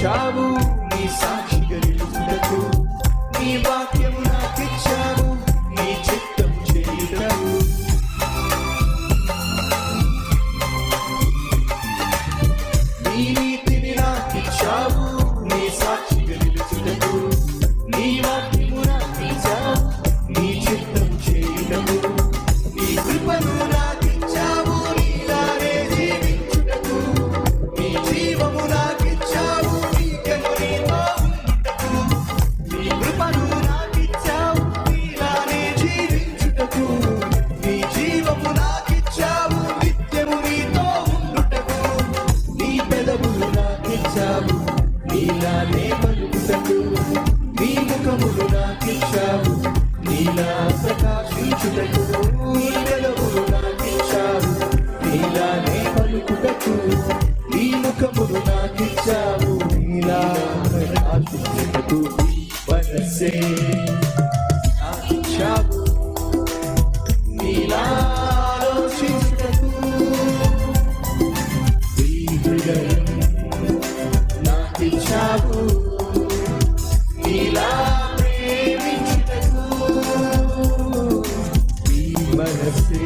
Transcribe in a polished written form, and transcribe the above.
నాకిచ్చావు నీ సాక్షిగా నిలుచుటకు, నీ వాక్యము నాకిచ్చావు నీ చిత్తం చేయుటకు. నీ నీతిని నాకిచ్చావు నీ సాక్షిగా నిలుచుటకు, నీ వాక్యము నాకిచ్చావు నీ చిత్తం చేయుటకు. నీ కృపను నాకిచ్చావు నీలానే జీవించుటకు, నీ జీవము నాకిచ్చావు నీకెను నీతో ఉండుటకు. నీ కృపను నాకిచ్చావు నీలానే జీవించుటకు, నీ జీవము నాకిచ్చావు నిత్యము నీతో ఉండుటకు. నీ పెదవులు నాకిచ్చావు నీలానే పలుకుటకు, నీ ముఖములు నాకిచ్చావు నీలా ప్రకాశించుటకు. నీ పెదవులు నాకిచ్చావు నీలానే పలుకుటకు, నీ ముఖములు నాకిచ్చావు నీలా ప్రకాశించుటకు. మనసే నాకిచ్చావు నీలా ఆలోచించుటకు, నీ హృదయం నాకిచ్చావు నీలా ప్రేమించుటకు. నీ మనసే